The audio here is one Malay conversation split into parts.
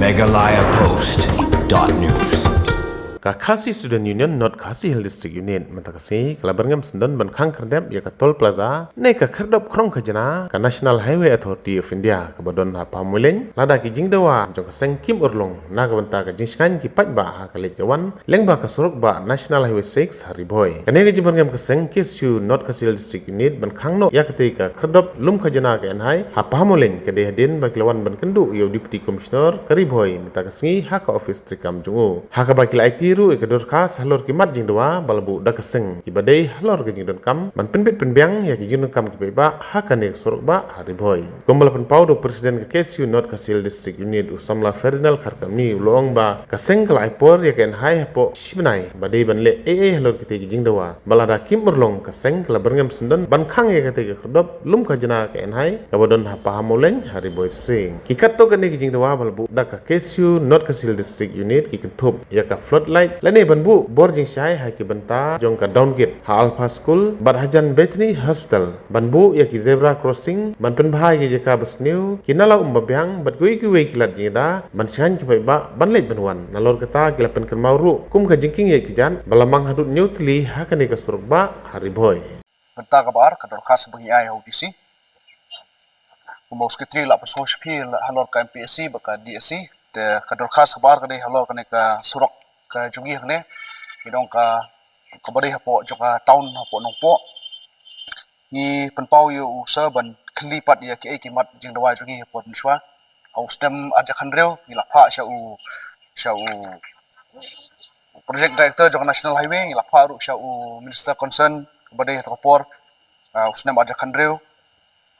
megalayapost.news. Khasi Student Union not Khasi Hill District Unit mentakasi kelabarngam sendan bankang kerdep ya Toll Plaza ne ka kherdop krong khajana ka National Highway Authority of India ka badon ha pamuleng lada ki jingdawa jong ka seng kim urlong na ka banta ka jingskan ki pajba ha ka lekawan lengba ka suruk ba National Highway 6 hariboy kane ka jibarngam ka seng KSU not Khasi Hill District Unit bankang no ya ka ka kherdop lum khajana ka enhai ha pamuleng ka dehadin ba kelawan ban kendu yo Deputy Commissioner kariboy mentakasi ha ka office trikam jungu ha ka ba kila tiru ikador khas halor ki mat jing doa balabu da keseng ki badai halor ke jing don kam man penbit penbiang ya ki jing don kam ki ba hakane sorok ba hari boy gombal pen pau do presiden ke KSU not Khasi Hill District Unit usamla Ferdinand Kharkamni ulong ba keseng kala ipor ya ken hai hapo shibnai badai ban le halor ki jing doa balada kim urlong keseng kala berngam sundan ban khang ya ke kherdop lum ka jana ke en hai ka bodon ha pahamoleng hari boy sing ki katto ke jing doa balabu da ka KSU not Khasi Hill District Unit ki kentup ya ka floodlight lane banbu boarding syai hai ki banta jong ka downgate ha Alpha School bad hajan Bethany Hospital banbu ya ki zebra crossing ban pen bhai ki jeka basniu ki nala umbabyang bad gui ki wei ki lat jingda ban chan ki ba ban leit banwan nalor kata ki lapen kan mauru kum ka jingking ya ki jan balamang hadut nyutli ha kane ka suruk ba hari boy banta kabar ka dorkas bengi ai audisi umos kitri la paso shpil halor ka MPSC baka DSC te ka dorkas kabar ka dei halor ka ne ka surok ka jungi hne idong ka kabari hapo joka town hapo nongpo ni penpau yu usa ban klipat ya ki kimat jing dawa jungi hapo nswa au stem aja khandreu ni la pha sha u project director joka national highway ni la pha ru sha u minister concern kabari hatopor usnem aja khandreu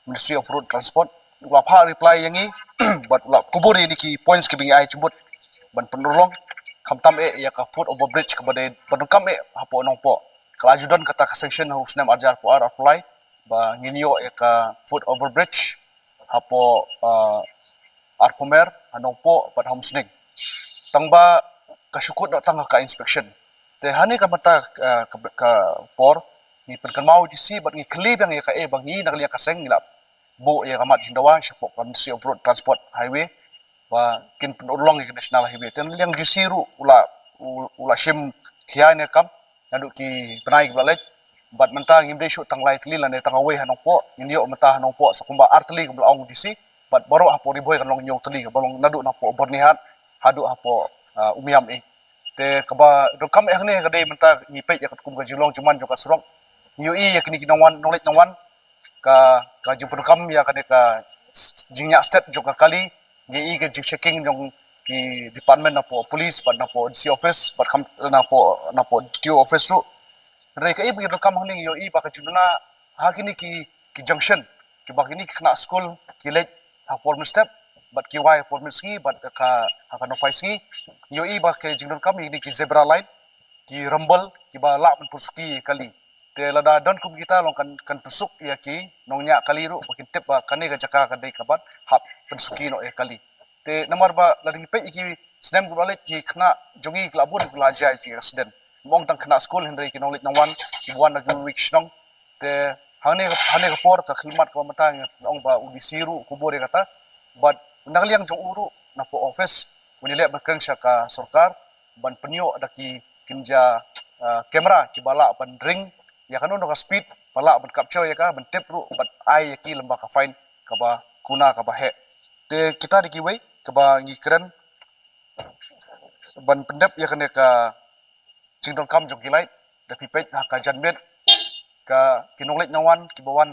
Ministry of Road Transport la pha reply yangi but la kuburi ni ki points ki bingi ai chubut ban penulong kamtam ya ka foot over bridge kepada penukam hapo nongpo kelajudan kata ka sanction husnam ajar po apply ba nginyo ya ka foot over bridge hapo arpomer anongpo pat homsning tangba kasukut datang ka inspection te hani ka mata ka por ni penkamau disi bat ngi klib yang ya ka bangi naklia ka seng ngilap bo ya ka mat jindawa siapo Ministry of Road Transport Highway ba kin penulong ke national highway ten yang disiru ula shim khiane kam nadu ki penai balet bat mentang imde shu tanglai tli lan tang away hanongpo indio mata hanongpo sakumba artli ke belong disi bat baro hapo riboy kan long nyong tli ke belong nadu napo bornihat hadu hapo umiam te kaba do kam hne ka dei menta ni pe ya kum ka jilong cuman joka surong yu ya kini kinongwan nonglet nongwan ka jupur kam ya ka jingnya state joka kali ni ke checking jong ki department napo police but napo DC office but kam napo DTO office ru reka ibu kam hning yo ba ka chuna ha kini ki junction ki ba kini kena school ki late ha form step but ki wai form ski but ka no ski yo ba ke jingdon kam ni ki zebra line ki rumble ki ba la pun ski kali te lada don kum kita long kan pusuk ya ki nongnya kali ru makin tip ba kane ka jaka ka dei kabat hap pensuki no kali te nomor ba lagi pe iki sedem ku balik ki kena jongi klabun belajar si resident mong tang kena school hendrai ki knowledge nang wan ki wan lagi week nong te hane ka por ka khilmat ka matang ong ba udisiru kubur kata but nakaliang jong uru na po office unile berkan ka sarkar ban penyo daki kinja kamera ki bala ban ring ya kanu ka speed bala ban capture ya ka ban tip ru bat ai ya ki lembah ka fine ka ba kuna ka ba he te kita di kiwei ke ba ngi keren ban pendep ya kene ka jingdon kam jong kilai da pipet ha ka janbet ka kinonglet nawan ki bawan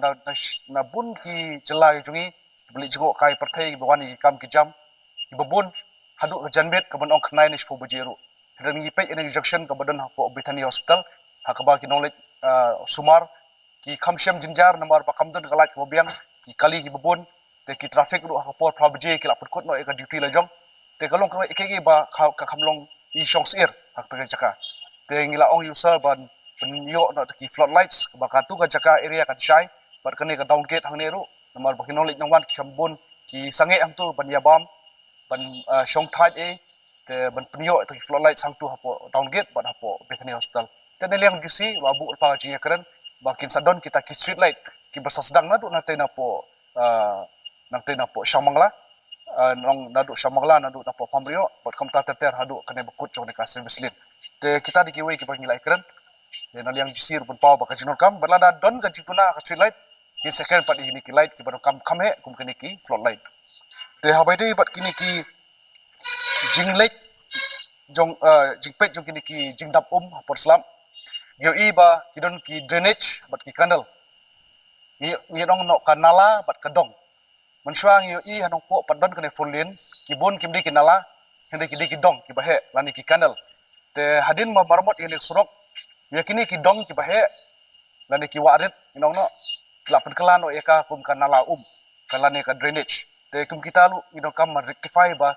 na bun ki celai jungi beli jgo kai perthai bawan ki kam ki jam ki babun hadu ka janbet ka ban ong khnai nis fo bajeru dan ngi pe ene junction ka badan ha po Bethany Hospital ha ka ba kinonglet sumar ki khamshem jinjar namar pa kamdon kalak ko biang ki kali ki babun te ki traffic ru ha por prabje ki la put no ka duty la jong te kalong ka ikege ba ka khamlong i shongs ir hak te chaka te ngila ong user ban penyo no ki floodlights ba ka tu ka chaka area ka shai bar kane ka down gate hang neru namar ba kinol lik nangwan ki khambun ki sange ang tu ban yabam ban shong thai te ban penyo to ki floodlights hang tu hapo down gate ban hapo Bethany Hospital te ne liang gisi ba bu pa jinga keren ba kin sadon kita ki street light ki basas dang na do na te na po nang tena po Shamangla nong nadu Shamangla nadu na Pamrio but kam ta ter hadu kane bakut jong ka service lin te kita di kiwe ki bang nilai keren de nal yang disir pun pau baka jinor kam berlada don ka jipuna ka street light ki second part ini ki light ki baru kam he kum kene ki float light te habai de bat kini ki jing light jong jing pet jong kini ki jing dap por slam yo iba kidon ki drainage bat ki kanal ni dong no kanala bat kadong mensuang yo i hanong po padon kene fulin kibun kimdi kinala hende kidi kidong ki bahe lani ki kanal te hadin ma marmot ini surok ya kini kidong ki bahe lani ki warit inong no lapan kelano eka kum kanala kalane ka drainage te kum kita lu inong kam rectify ba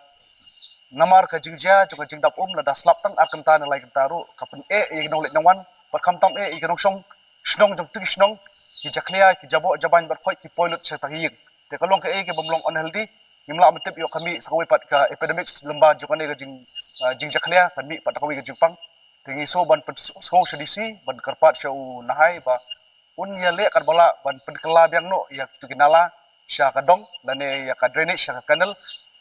namar ka jingja juga jingdap lada slap tang akan ta na lai taru kapen inong let nangwan par kam tam inong snong jong tu snong ki jaklia ki jabo jaban bar khoi ki poilot sa tagiyeng te kalong ka ke bomlong unhealthy nimla metip yo kami sawi pat ka epidemics lemba jukane ka jing jaklia kami pat kawi ka jingpang tingi so ban so sedisi ban karpat syau nahai ba un ya le kar bala ban penkela biang no ya tu kinala sya kadong dan ya ka drainage sya kanal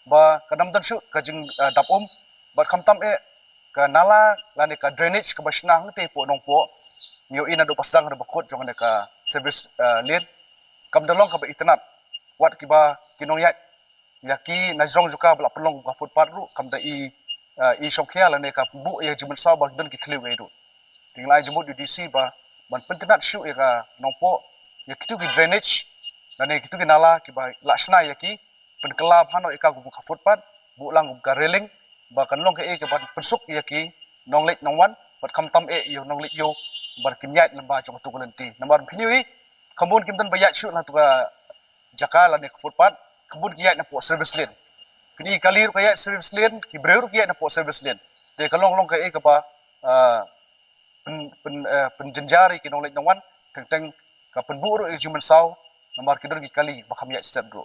ba kadam dan syu ka jing dap ba kamtam ka nala lane ka drainage ka basnang te po nong po nyo ina do pasang da bakot jong ka service lien kam dalong ka ba itanat wat kiba kinong yaki najrong juga bala pelong ka footpath ru kam da i songkhia la ne ka bu ya jimen sa ba don ki thlew edu tinglai jumut UDC ba ban pentinat shu ka nongpo ya kitu ki drainage la ne kitu ki nala kiba lasna yaki penkelab hano eka gu ka footpath bu lang gu ka railing ba kan long ke ban pensuk yaki nonglek nongwan bat kam tam yo nonglik yo bar kinyat lamba jong tu kulenti nambar phiniwi kambun kimdan bayat shu la tu ka jakala ne footpath kebun kiat na po service lane kini kalir kaya service lane ki breur kiat na po service lane te kalong long kaya ka ba penjenjari kinong lek nangwan teng ka penburu e jumen saw namar kidor ki kali bakam ya step bro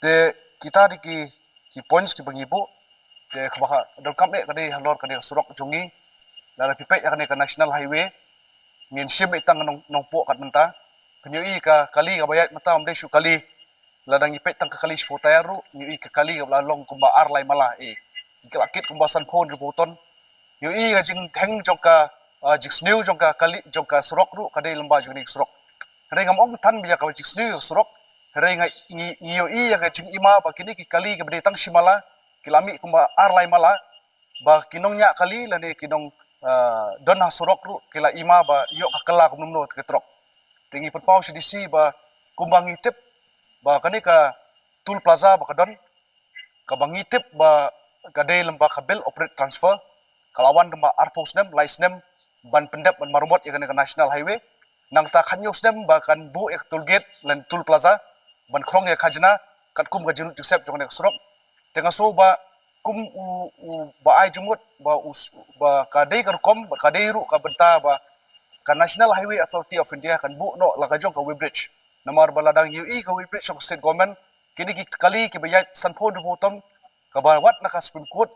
te kita di ki points ki bangibu te khabaka dol kam kade halor kade surok jungi la pipet ya ka national highway ngin sim itang nong po kat menta penyui ka kali ka bayat mata amde syu kali ladang ipet tang ka kali spotaru nyui ka kali ka long kumba arlai mala ikalakit kumba san phone ributon nyui ka jing theng jong ka jiksniu jong ka kali jong ka surok ru kadai lamba jong ni surok re ngam ong tan biya ka jiksniu surok re ngai nyui ka jing ima ba kini ki kali ka bade tang simala kilami kumba arlai mala ba kinongnya kali lane kinong don ha surok ru kila ima ba yo ka kala kumno ke trok tingi perpau CDC ba kumbang itip ba kani ka tool plaza ba kadon ka bangitip ba kadai lemba kabel operate transfer kalawan ba arpos nem license nem ban pendep ban marmot ya ka national highway nang ta khanyos nem ba kan bu ek tool gate lan tool plaza ban khrong ya khajna kat kum ka jinut joseph jong nek surok tenga so ba kum ba ai jumut ba kadai ka kom ba kadai ru ka benta ba ka National Highway Authority of India kan bu no la ka jong ka Weybridge namar baladang UE ka Weybridge of state government kini ki kali ki bayat sanpon rubutom ka ba wat na ka Supreme Court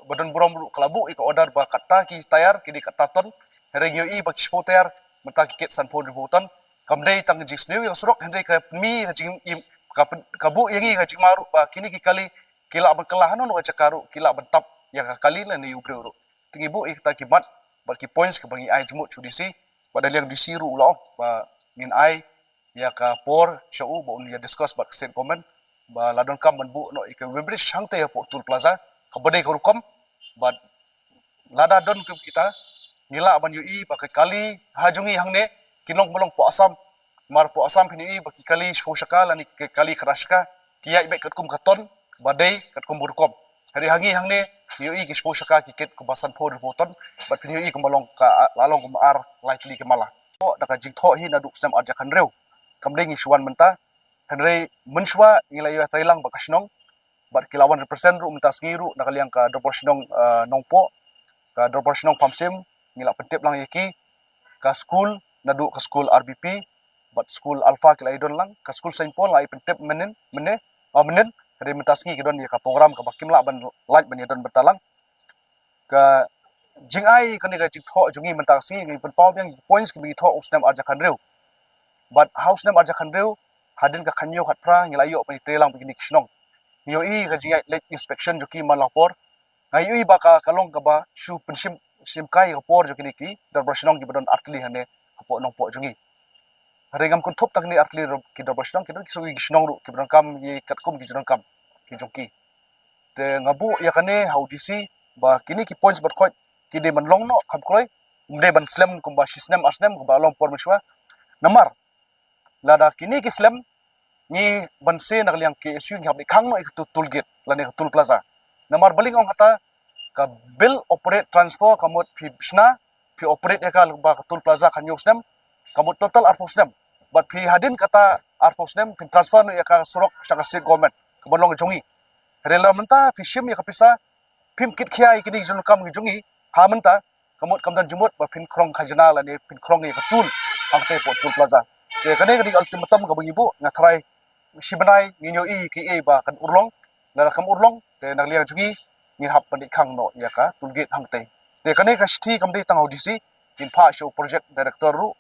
badan buram kalabu ika order ba kata ki tayar kini kata ton hereng UE ba kispo tayar menta ki ket sanpon rubuton kamdei tang jing snew yang surok hendai ka mi ka jing ka bu yangi ka jing maru ba kini ki kali kila ban kelahan no ka cakaru kila ban tap yang ka kali la ni ubre ru tingi bu ikta ki mat balki points ke bangi ai jumut CDC padahal yang disiru ulah ba min ai ya ka por show ba unia discuss ba state comment ba ladon kam ban bu no ika Weybridge hangte ya po tool plaza ka badai ka rukom ba lada don ke kita nila ban UI ba kali hajungi hangne kinong bolong po asam mar po asam pini ba ki kali shakal ani kali krashka kiya ibe kat kum katon badai kat kum rukom hari hangi hangne UI ki shaka ki ket ko basan phod boton bat pini UI ko malong ka lalong ko mar likely ke mala to daka jing tho hi na duk sem arja kan rew kamdeng isuan menta henrei menshwa ngilai ya thailang bakasnong bat kilawan represent ru mentas ngiru nakaliang ka doporsinong nongpo ka doporsinong pamsim ngila pentep lang yaki ka school nadu ka school RBP bat school alpha kilai don lang ka school saint paul lai pentep menen dari mentasngi ke don ya ka program ka bakim la ban like ban ya don betalang ka jing ai kan ga jing tho jungi mentasngi ngi pen pau yang points ki bi tho usnam arja kan rew but house nam arja kan rew hadin ka khanyo khat pra ngi layo pani telang begini kisnong yoi ka jingai late inspection joki malapor ngayu ba ka kalong ka ba shu pensim simkai ka por joki niki darbasinong ki badon artli hane apo nong po jungi regam kun thop takni artli ki darbasinong ki ki gisnong ru ki badon kam ye katkum ki junong kam ki joki te ngabu yakane haudisi ba kini ki points bat khoi ki de man long no kham kroi umde ban slam kumba shisnem asnem kumba long por mishwa namar lada kini ki slam ni banse nak liang ke isu ngap ni khang no iktu toolgate lani tool plaza namar baling ong kata ka bill operate transfer kamot phi bishna phi operate ekal ba tool plaza kan yosnem kamot total arposnem but phi hadin kata arposnem phi transfer no eka surok saka state government kabalong jongi rela menta phi shim ya kapisa phim kit khia ikini jun kam jongi ha menta kamot kamdan jumut ba phin krong khajana lani phin krong ya tool angte po tool plaza te kane kadi ultimatum ka bangibu ngatrai sibanai nginyo I ki e ba kan urlong la kam urlong te naglia jugi ni hap pandit khang no ya ka tulgate hangte te kane ka sthi kam dei tang audisi in pha show project director ru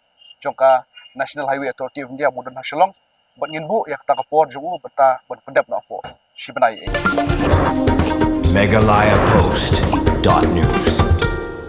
jongka National Highway Authority of India mudan hasilong bat ngin bu yak ta ka por jugu bata ban pendap na po sibanai Meghalaya Post.news